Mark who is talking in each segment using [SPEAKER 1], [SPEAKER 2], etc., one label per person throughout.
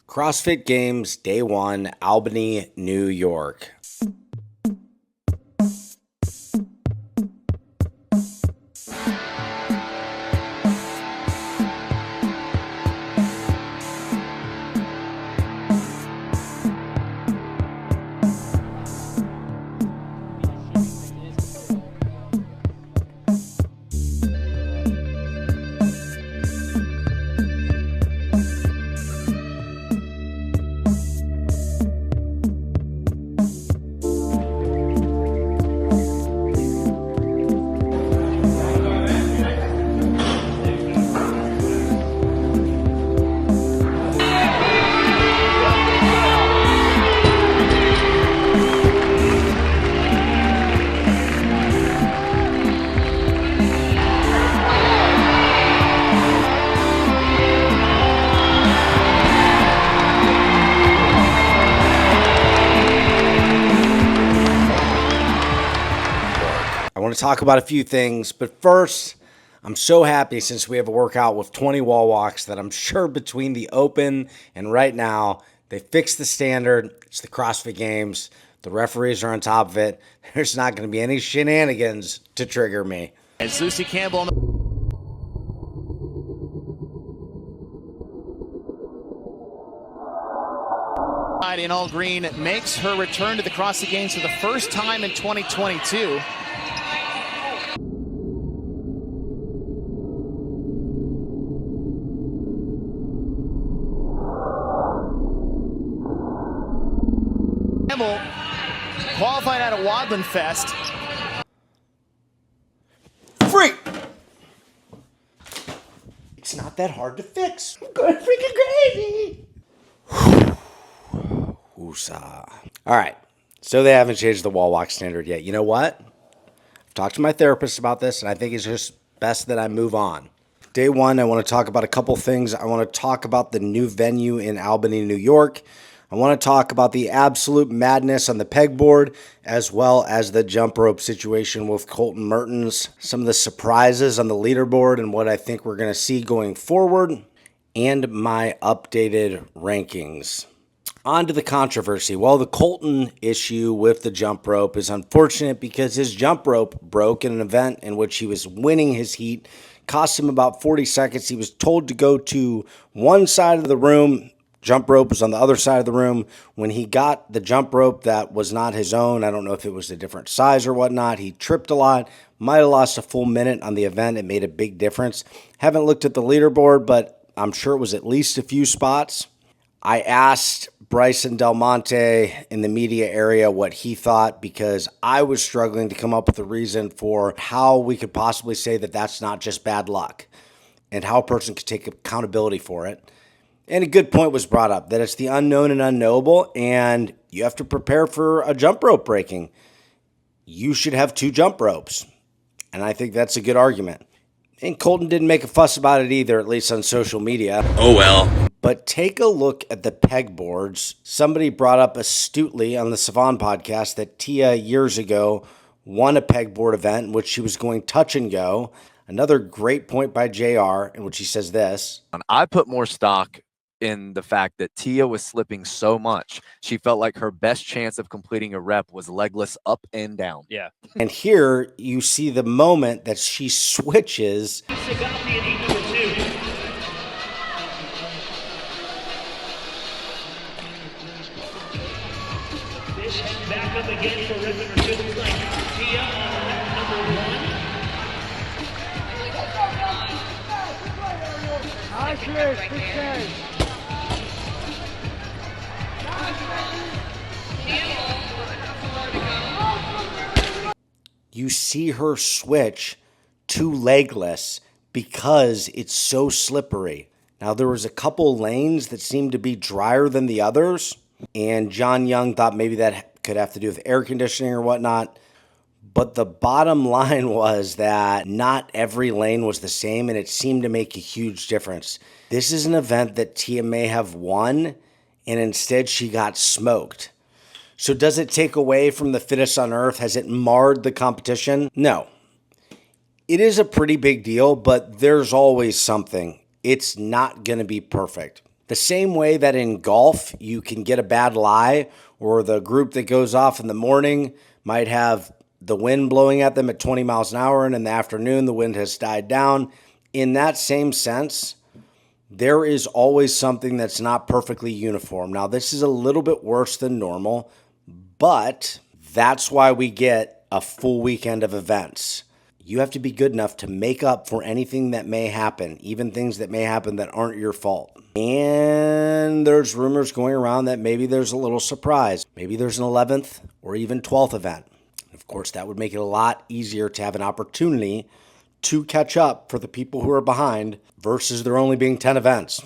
[SPEAKER 1] CrossFit Games Day 1, Albany, New York. I want to talk about a few things, but first, I'm so happy since we have a workout with 20 wall walks that I'm sure between the open and right now, they fixed the standard. It's the CrossFit Games. The referees are on top of it. There's not going to be any shenanigans to trigger me.
[SPEAKER 2] It's Lucy Campbell on the in all green makes her return to the CrossFit Games for the first time in 2022. Campbell qualified out of Wadland Fest.
[SPEAKER 1] Freak! It's not that hard to fix. I'm going freaking crazy. Woosah. All right. So they haven't changed the wall walk standard yet. You know what? I've talked to my therapist about this, and I think it's just best that I move on. Day 1, I want to talk about a couple things. I want to talk about the new venue in Albany, New York. I want to talk about the absolute madness on the pegboard, as well as the jump rope situation with Colton Mertens, some of the surprises on the leaderboard and what I think we're going to see going forward, and my updated rankings. On to the controversy. Well, the Colton issue with the jump rope is unfortunate because his jump rope broke in an event in which he was winning his heat. Cost him about 40 seconds. He was told to go to one side of the room. Jump rope was on the other side of the room. When he got the jump rope that was not his own, I don't know if it was a different size or whatnot, he tripped a lot, might have lost a full minute on the event. It made a big difference. Haven't looked at the leaderboard, but I'm sure it was at least a few spots. I asked Bryson Del Monte in the media area what he thought because I was struggling to come up with a reason for how we could possibly say that that's not just bad luck and how a person could take accountability for it. And a good point was brought up that it's the unknown and unknowable, and you have to prepare for a jump rope breaking. You should have 2 jump ropes, and I think that's a good argument. And Colton didn't make a fuss about it either, at least on social media.
[SPEAKER 3] Oh well.
[SPEAKER 1] But take a look at the pegboards. Somebody brought up astutely on the Savon podcast that Tia years ago won a pegboard event in which she was going touch and go. Another great point by JR in which he says this.
[SPEAKER 4] I put more stock in the fact that Tia was slipping so much. She felt like her best chance of completing a rep was legless up and down.
[SPEAKER 2] Yeah.
[SPEAKER 1] And here you see the moment that she switches.
[SPEAKER 5] Back up again for rep number 2. Looks like Tia on rep number 1.
[SPEAKER 1] You see her switch to legless because it's so slippery. Now, there was a couple lanes that seemed to be drier than the others, and John Young thought maybe that could have to do with air conditioning or whatnot. But the bottom line was that not every lane was the same, and it seemed to make a huge difference. This is an event that Tia may have won, and instead she got smoked. So does it take away from the fittest on earth? Has it marred the competition? No. It is a pretty big deal, but there's always something. It's not going to be perfect. The same way that in golf, you can get a bad lie, or the group that goes off in the morning might have the wind blowing at them at 20 miles an hour, and in the afternoon, the wind has died down. In that same sense, there is always something that's not perfectly uniform. Now, this is a little bit worse than normal, but that's why we get a full weekend of events. You have to be good enough to make up for anything that may happen, even things that may happen that aren't your fault. And there's rumors going around that maybe there's a little surprise. Maybe there's an 11th or even 12th event. Of course, that would make it a lot easier to have an opportunity to catch up for the people who are behind versus there only being 10 events.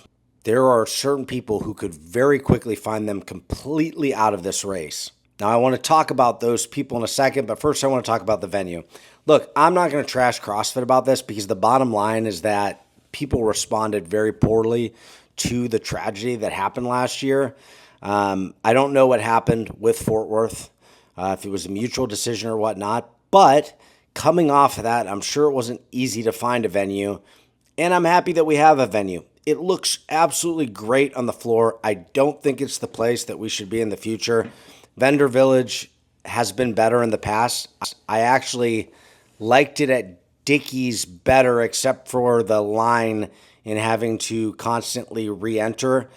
[SPEAKER 1] There are certain people who could very quickly find them completely out of this race. Now, I want to talk about those people in a second, but first I want to talk about the venue. Look, I'm not going to trash CrossFit about this because the bottom line is that people responded very poorly to the tragedy that happened last year. I don't know what happened with Fort Worth, if it was a mutual decision or whatnot, but coming off of that, I'm sure it wasn't easy to find a venue, and I'm happy that we have a venue. It looks absolutely great on the floor. I don't think it's the place that we should be in the future. Vendor Village has been better in the past. I actually liked it at Dickey's better, except for the line in having to constantly re-enter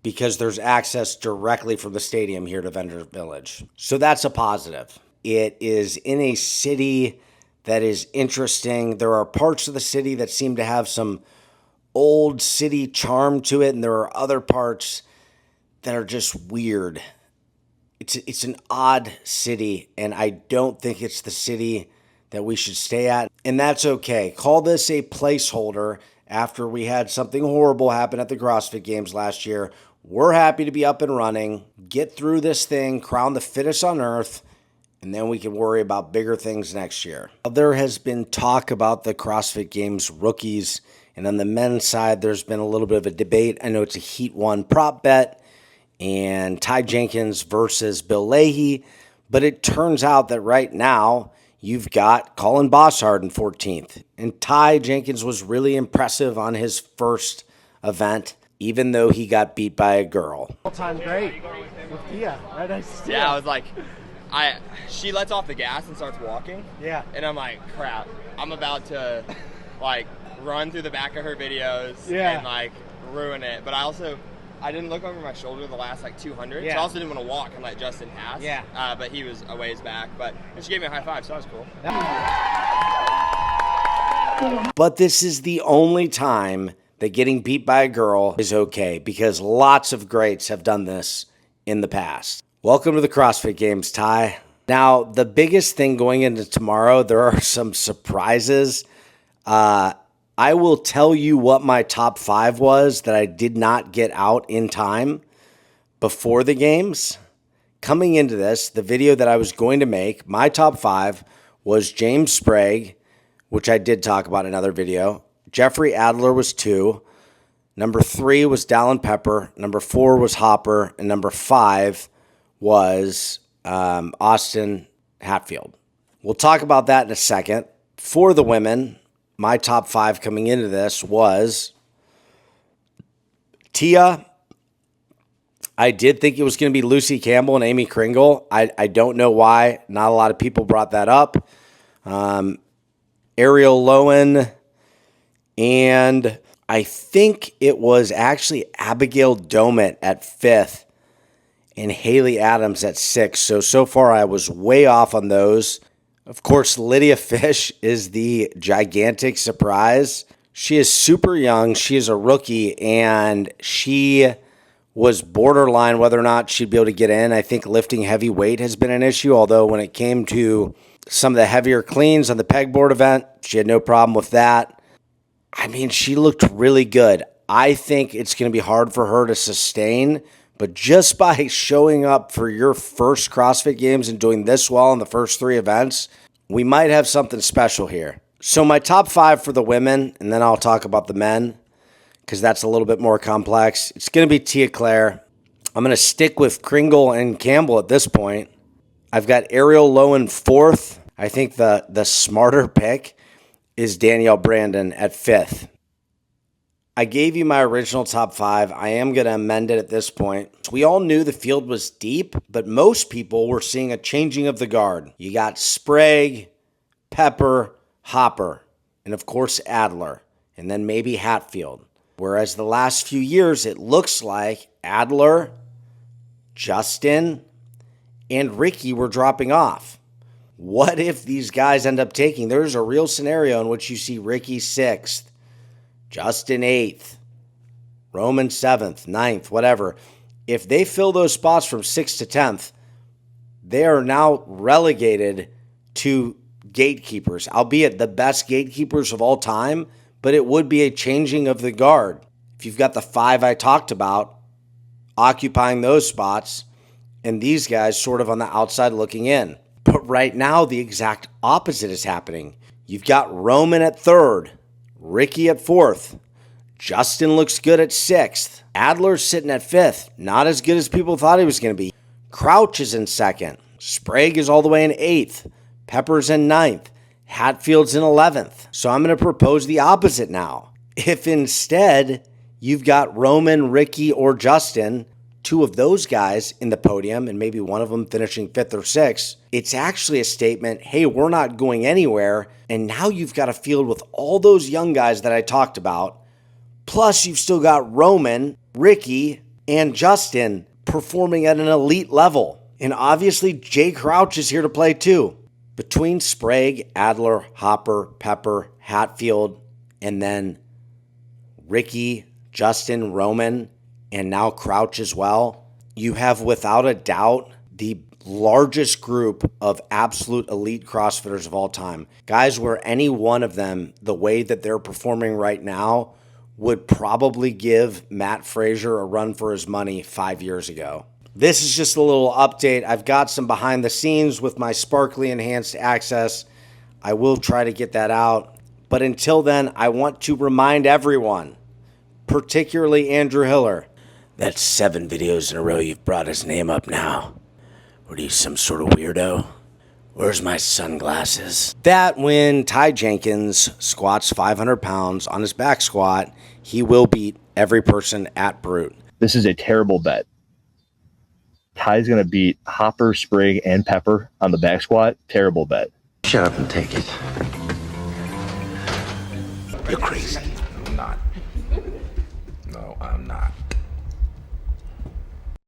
[SPEAKER 1] because there's access directly from the stadium here to Vendor Village. So that's a positive. It is in a city that is interesting. There are parts of the city that seem to have some old city charm to it, and there are other parts that are just weird. It's an odd city, and I don't think it's the city that we should stay at, and that's okay. Call this a placeholder after we had something horrible happen at the CrossFit Games last year. We're happy to be up and running, get through this thing, crown the fittest on earth, and then we can worry about bigger things next year. There has been talk about the CrossFit Games rookies, and on the men's side, there's been a little bit of a debate. I know it's a Heat 1 prop bet, and Ty Jenkins versus Bill Leahy, but it turns out that right now, you've got Colin Bossard in 14th, and Ty Jenkins was really impressive on his first event, even though he got beat by a girl.
[SPEAKER 3] All-time great with Tia. Right next to
[SPEAKER 6] Yeah, I was like, she lets off the gas and starts walking.
[SPEAKER 3] Yeah.
[SPEAKER 6] And I'm like, crap, I'm about to like run through the back of her videos and like ruin it. But I didn't look over my shoulder the last like 200.
[SPEAKER 3] Yeah.
[SPEAKER 6] So I also didn't want to walk and let Justin pass.
[SPEAKER 3] Yeah.
[SPEAKER 6] But he was a ways back. And she gave me a high five, so that was cool.
[SPEAKER 1] But this is the only time that getting beat by a girl is okay, because lots of greats have done this in the past. Welcome to the CrossFit Games, Ty. Now, the biggest thing going into tomorrow, there are some surprises. I will tell you what my top 5 was that I did not get out in time before the games. Coming into this, the video that I was going to make, my top 5 was James Sprague, which I did talk about in another video. Jeffrey Adler was 2. Number 3 was Dallin Pepper. Number 4 was Hopper. And number 5 was Austin Hatfield. We'll talk about that in a second. For the women, my top 5 coming into this was Tia. I did think it was going to be Lucy Campbell and Amy Kringle. I don't know why. Not a lot of people brought that up. Ariel Lowen. And I think it was actually Abigail Domit at 5th and Haley Adams at 6th. So far I was way off on those. Of course, Lydia Fish is the gigantic surprise. She is super young. She is a rookie, and she was borderline whether or not she'd be able to get in. I think lifting heavy weight has been an issue, although when it came to some of the heavier cleans on the pegboard event, she had no problem with that. I mean, she looked really good. I think it's going to be hard for her to sustain, but just by showing up for your first CrossFit Games and doing this well in the first 3 events, we might have something special here. So my top 5 for the women, and then I'll talk about the men, because that's a little bit more complex. It's going to be Tia Claire. I'm going to stick with Kringle and Campbell at this point. I've got Ariel Lowen 4th. I think the smarter pick is Danielle Brandon at 5th. I gave you my original top 5. I am going to amend it at this point. We all knew the field was deep, but most people were seeing a changing of the guard. You got Sprague, Pepper, Hopper, and of course Adler, and then maybe Hatfield. Whereas the last few years, it looks like Adler, Justin, and Ricky were dropping off. What if these guys end up taking? There's a real scenario in which you see Ricky 6th, Justin 8th, Roman 7th, 9th, whatever. If they fill those spots from 6th to 10th, they are now relegated to gatekeepers, albeit the best gatekeepers of all time, but it would be a changing of the guard. If you've got the 5 I talked about occupying those spots and these guys sort of on the outside looking in. But right now, the exact opposite is happening. You've got Roman at 3rd, Ricky at 4th. Justin looks good at 6th. Adler's sitting at 5th. Not as good as people thought he was going to be. Crouch is in 2nd. Sprague is all the way in 8th. Pepper's in 9th. Hatfield's in 11th. So I'm going to propose the opposite now. If instead you've got Roman, Ricky, or Justin, 2 of those guys in the podium and maybe one of them finishing 5th or 6th, it's actually a statement, hey, we're not going anywhere. And now you've got a field with all those young guys that I talked about. Plus you've still got Roman, Ricky, and Justin performing at an elite level. And obviously Jay Crouch is here to play too. Between Sprague, Adler, Hopper, Pepper, Hatfield, and then Ricky, Justin, Roman, and now Crouch as well, you have without a doubt the largest group of absolute elite CrossFitters of all time. Guys where any one of them, the way that they're performing right now, would probably give Matt Frazier a run for his money 5 years ago. This is just a little update. I've got some behind the scenes with my Sparkly Enhanced Access. I will try to get that out. But until then, I want to remind everyone, particularly Andrew Hiller, that's 7 videos in a row you've brought his name up now. What are you, some sort of weirdo? Where's my sunglasses? That when Ty Jenkins squats 500 pounds on his back squat, he will beat every person at Brute.
[SPEAKER 7] This is a terrible bet. Ty's going to beat Hopper, Sprague, and Pepper on the back squat. Terrible bet.
[SPEAKER 8] Shut up and take it. You're crazy.